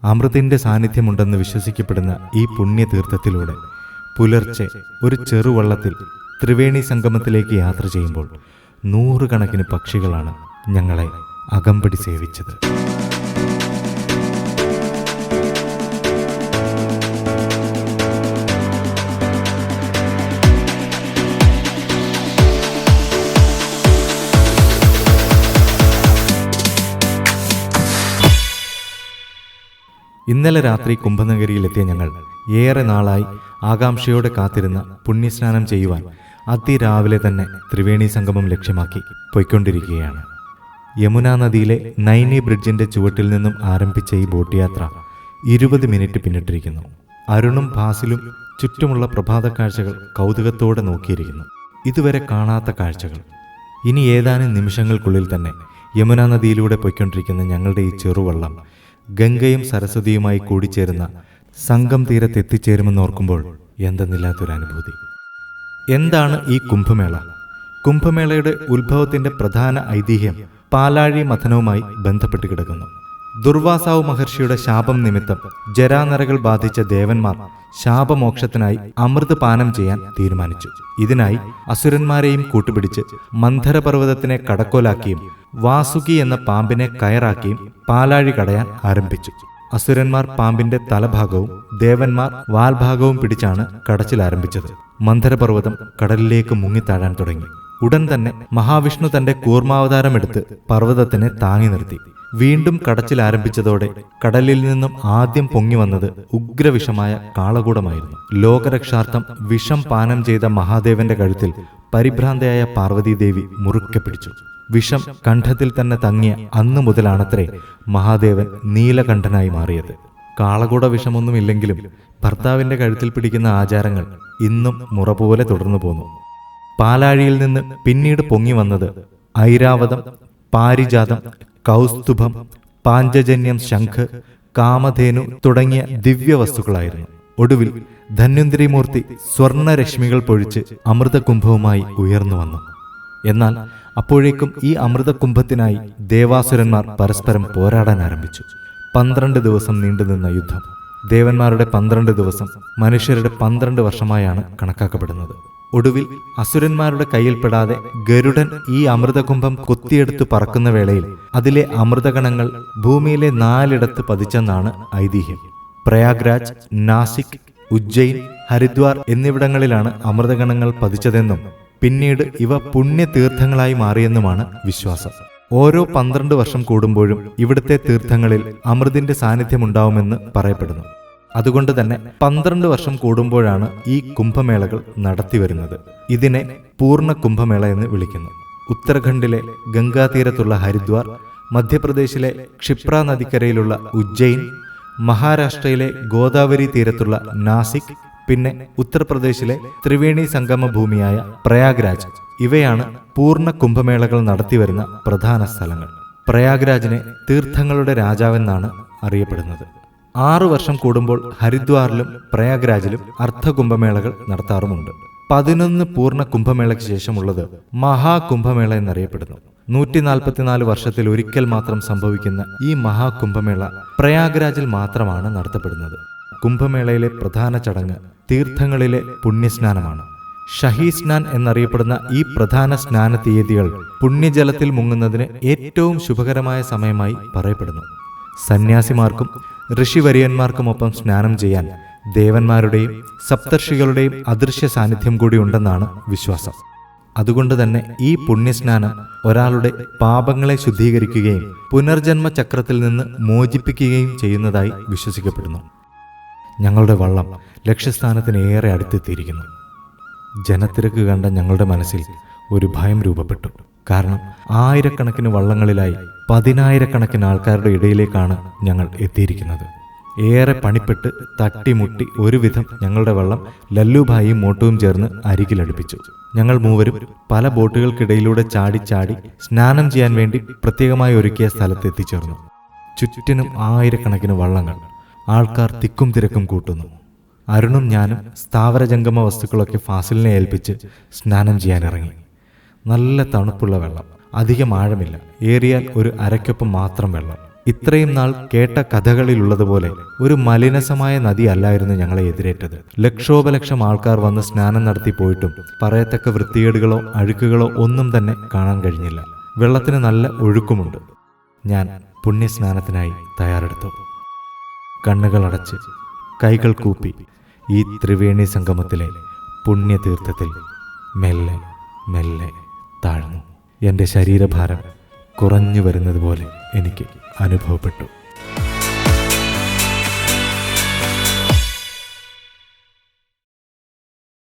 അമൃതിൻ്റെ സാന്നിധ്യമുണ്ടെന്ന് വിശ്വസിക്കപ്പെടുന്ന ഈ പുണ്യതീർത്ഥത്തിലൂടെ പുലർച്ചെ ഒരു ചെറുവള്ളത്തിൽ ത്രിവേണി സംഗമത്തിലേക്ക് യാത്ര ചെയ്യുമ്പോൾ 100 കണക്കിന് പക്ഷികളാണ് ഞങ്ങളെ അകമ്പടി സേവിച്ചത്. ഇന്നലെ രാത്രി കുംഭനഗരിയിലെത്തിയ ഞങ്ങൾ ഏറെ നാളായി ആകാംക്ഷയോടെ കാത്തിരുന്ന പുണ്യസ്നാനം ചെയ്യുവാൻ അതിരാവിലെ തന്നെ ത്രിവേണി സംഗമം ലക്ഷ്യമാക്കി പോയിക്കൊണ്ടിരിക്കുകയാണ്. യമുനാ നദിയിലെ നൈനി ബ്രിഡ്ജിന്റെ ചുവട്ടിൽ നിന്നും ആരംഭിച്ച ഈ ബോട്ട് യാത്ര 20 മിനിറ്റ് പിന്നിട്ടിരിക്കുന്നു. അരുണും ഭാസിലും ചുറ്റുമുള്ള പ്രഭാത കാഴ്ചകൾ കൗതുകത്തോടെ നോക്കിയിരിക്കുന്നു. ഇതുവരെ കാണാത്ത കാഴ്ചകൾ. ഇനി ഏതാനും നിമിഷങ്ങൾക്കുള്ളിൽ തന്നെ യമുനാ നദിയിലൂടെ പോയിക്കൊണ്ടിരിക്കുന്ന ഞങ്ങളുടെ ഈ ചെറുവള്ളം ഗംഗയും സരസ്വതിയുമായി കൂടിച്ചേരുന്ന സംഗം തീരത്തെത്തിച്ചേരുമെന്നോർക്കുമ്പോൾ എന്തെന്നില്ലാത്തൊരനുഭൂതി. എന്താണ് ഈ കുംഭമേള? കുംഭമേളയുടെ ഉത്ഭവത്തിന്റെ പ്രധാന ഐതിഹ്യം പാലാഴി മഥനവുമായി ബന്ധപ്പെട്ട് കിടക്കുന്നു. ദുർവാസാവ് മഹർഷിയുടെ ശാപം നിമിത്തം ജരാനരകൾ ബാധിച്ച ദേവന്മാർ ശാപമോക്ഷത്തിനായി അമൃത് പാനം ചെയ്യാൻ തീരുമാനിച്ചു. ഇതിനായി അസുരന്മാരെയും കൂട്ടുപിടിച്ച് മന്ധരപർവ്വതത്തിനെ കടക്കോലാക്കിയും വാസുകി എന്ന പാമ്പിനെ കയറാക്കിയും പാലാഴി കടയാൻ ആരംഭിച്ചു. അസുരന്മാർ പാമ്പിന്റെ തലഭാഗവും ദേവന്മാർ വാൽഭാഗവും പിടിച്ചാണ് കടച്ചിൽ ആരംഭിച്ചത്. മന്ധരപർവ്വതം കടലിലേക്ക് മുങ്ങിത്താഴാൻ തുടങ്ങി. ഉടൻ തന്നെ മഹാവിഷ്ണു തന്റെ കൂർമാവതാരമെടുത്ത് പർവ്വതത്തിനെ താങ്ങി നിർത്തി. വീണ്ടും കടച്ചിൽ ആരംഭിച്ചതോടെ കടലിൽ നിന്നും ആദ്യം പൊങ്ങി വന്നത് ഉഗ്രവിഷമായ കാളകൂടമായിരുന്നു. ലോകരക്ഷാർത്ഥം വിഷം പാനം ചെയ്ത മഹാദേവന്റെ കഴുത്തിൽ പരിഭ്രാന്തയായ പാർവതീദേവി മുറുക്കെ പിടിച്ചു. വിഷം കണ്ഠത്തിൽ തന്നെ തങ്ങിയ അന്നു മുതലാണത്രേ മഹാദേവൻ നീലകണ്ഠനായി മാറിയത്. കാളകൂട വിഷമൊന്നുമില്ലെങ്കിലും ഭർത്താവിന്റെ കഴുത്തിൽ പിടിക്കുന്ന ആചാരങ്ങൾ ഇന്നും മുറ പോലെ തുടർന്നു പോന്നു. പാലാഴിയിൽ നിന്ന് പിന്നീട് പൊങ്ങി വന്നത് ഐരാവതം, പാരിജാതം, കൗസ്തുഭം, പാഞ്ചജന്യം, ശംഖ്, കാമധേനു തുടങ്ങിയ ദിവ്യവസ്തുക്കളായിരുന്നു. ഒടുവിൽ ധന്വന്തരിമൂർത്തി സ്വർണരശ്മികൾ പൊഴിച്ച് അമൃതകുംഭവുമായി ഉയർന്നു വന്നു. എന്നാൽ അപ്പോഴേക്കും ഈ അമൃതകുംഭത്തിനായി ദേവാസുരന്മാർ പരസ്പരം പോരാടാൻ ആരംഭിച്ചു. 12 ദിവസം നീണ്ടുനിന്ന യുദ്ധം. ദേവന്മാരുടെ 12 ദിവസം മനുഷ്യരുടെ 12 വർഷമായാണ് കണക്കാക്കപ്പെടുന്നത്. ഒടുവിൽ അസുരന്മാരുടെ കയ്യിൽപ്പെടാതെ ഗരുഡൻ ഈ അമൃതകുംഭം കൊത്തിയെടുത്ത് പറക്കുന്ന വേളയിൽ അതിലെ അമൃതകണങ്ങൾ ഭൂമിയിലെ 4 പതിച്ചെന്നാണ് ഐതിഹ്യം. പ്രയാഗ്രാജ്, നാസിക്, ഉജ്ജയിൻ, ഹരിദ്വാർ എന്നിവിടങ്ങളിലാണ് അമൃതകണങ്ങൾ പതിച്ചതെന്നും പിന്നീട് ഇവ പുണ്യതീർത്ഥങ്ങളായി മാറിയെന്നുമാണ് വിശ്വാസം. ഓരോ 12 വർഷം കൂടുമ്പോഴും ഇവിടുത്തെ തീർത്ഥങ്ങളിൽ അമൃതിന്റെ സാന്നിധ്യമുണ്ടാവുമെന്ന് പറയപ്പെടുന്നു. അതുകൊണ്ട് തന്നെ 12 വർഷം കൂടുമ്പോഴാണ് ഈ കുംഭമേളകൾ നടത്തിവരുന്നത്. ഇതിനെ പൂർണ്ണ കുംഭമേള എന്ന് വിളിക്കുന്നു. ഉത്തരാഖണ്ഡിലെ ഗംഗാതീരത്തുള്ള ഹരിദ്വാർ, മധ്യപ്രദേശിലെ ക്ഷിപ്ര നദിക്കരയിലുള്ള ഉജ്ജയിൻ, മഹാരാഷ്ട്രയിലെ ഗോദാവരി തീരത്തുള്ള നാസിക്, പിന്നെ ഉത്തർപ്രദേശിലെ ത്രിവേണി സംഗമ ഭൂമിയായ പ്രയാഗ്രാജ് ഇവയാണ് പൂർണ്ണ കുംഭമേളകൾ നടത്തിവരുന്ന പ്രധാന സ്ഥലങ്ങൾ. പ്രയാഗ്രാജിനെ തീർത്ഥങ്ങളുടെ രാജാവെന്നാണ് അറിയപ്പെടുന്നത്. 6 വർഷം കൂടുമ്പോൾ ഹരിദ്വാറിലും പ്രയാഗ്രാജിലും അർദ്ധകുംഭമേളകൾ നടത്താറുമുണ്ട്. 11 പൂർണ്ണ കുംഭമേളയ്ക്ക് ശേഷമുള്ളത് മഹാകുംഭമേള എന്നറിയപ്പെടുന്നു. 144 വർഷത്തിൽ ഒരിക്കൽ മാത്രം സംഭവിക്കുന്ന ഈ മഹാകുംഭമേള പ്രയാഗ്രാജിൽ മാത്രമാണ് നടത്തപ്പെടുന്നത്. കുംഭമേളയിലെ പ്രധാന ചടങ്ങ് തീർത്ഥങ്ങളിലെ പുണ്യസ്നാനമാണ്. ഷഹി സ്നാൻ എന്നറിയപ്പെടുന്ന ഈ പ്രധാന സ്നാന തീയതികൾ പുണ്യജലത്തിൽ മുങ്ങുന്നതിന് ഏറ്റവും ശുഭകരമായ സമയമായി പറയപ്പെടുന്നു. സന്യാസിമാർക്കും ഋഷിവര്യന്മാർക്കുമൊപ്പം സ്നാനം ചെയ്യാൻ ദേവന്മാരുടെയും സപ്തർഷികളുടെയും അദൃശ്യ സാന്നിധ്യം കൂടി ഉണ്ടെന്നാണ് വിശ്വാസം. അതുകൊണ്ട് തന്നെ ഈ പുണ്യസ്നാനം ഒരാളുടെ പാപങ്ങളെ ശുദ്ധീകരിക്കുകയും പുനർജന്മ ചക്രത്തിൽ നിന്ന് മോചിപ്പിക്കുകയും ചെയ്യുന്നതായി വിശ്വസിക്കപ്പെടുന്നു. ഞങ്ങളുടെ വള്ളം ലക്ഷ്യസ്ഥാനത്തിന് ഏറെ അടുത്തെത്തിയിരിക്കുന്നു. ജനത്തിരക്ക് കണ്ട ഞങ്ങളുടെ മനസ്സിൽ ഒരു ഭയം രൂപപ്പെട്ടു. കാരണം ആയിരക്കണക്കിന് വള്ളങ്ങളിലായി 10,000-കണക്കിന് ആൾക്കാരുടെ ഇടയിലേക്കാണ് ഞങ്ങൾ എത്തിയിരിക്കുന്നത്. ഏറെ പണിപ്പെട്ട് തട്ടിമുട്ടി ഒരുവിധം ഞങ്ങളുടെ വള്ളം ലല്ലുഭായിയും മോട്ടുവും ചേർന്ന് അരികിലടുപ്പിച്ചു. ഞങ്ങൾ മൂവരും പല ബോട്ടുകൾക്കിടയിലൂടെ ചാടി സ്നാനം ചെയ്യാൻ വേണ്ടി പ്രത്യേകമായി ഒരുക്കിയ സ്ഥലത്ത് എത്തിച്ചേർന്നു. ചുറ്റിനും ആയിരക്കണക്കിന് വള്ളങ്ങൾ. ആൾക്കാർ തിക്കും തിരക്കും കൂട്ടുന്നു. അരുണും ഞാനും സ്ഥാവരജംഗമ വസ്തുക്കളൊക്കെ ഫാസിലിനെ ഏൽപ്പിച്ച് സ്നാനം ചെയ്യാനിറങ്ങി. നല്ല തണുപ്പുള്ള വെള്ളം, അധികം ആഴമില്ല, ഏറിയാൽ ഒരു അരക്കൊപ്പം മാത്രം വെള്ളം. ഇത്രയും നാൾ കേട്ട കഥകളിലുള്ളതുപോലെ ഒരു മലിനസമായ നദി അല്ലായിരുന്നു ഞങ്ങളെ എതിരേറ്റത്. ലക്ഷോപലക്ഷം ആൾക്കാർ വന്ന് സ്നാനം നടത്തി പോയിട്ടും പറയത്തക്ക വൃത്തികേടുകളോ അഴുക്കുകളോ ഒന്നും തന്നെ കാണാൻ കഴിഞ്ഞില്ല. വെള്ളത്തിന് നല്ല ഒഴുക്കുമുണ്ട്. ഞാൻ പുണ്യസ്നാനത്തിനായി തയ്യാറെടുത്തു. കണ്ണുകളടച്ച് കൈകൾ കൂപ്പി ഈ ത്രിവേണി സംഗമത്തിലെ പുണ്യതീർത്ഥത്തിൽ മെല്ലെ മെല്ലെ താഴ്ന്നു. എൻ്റെ ശരീരഭാരം കുറഞ്ഞു വരുന്നത് പോലെ എനിക്ക് അനുഭവപ്പെട്ടു.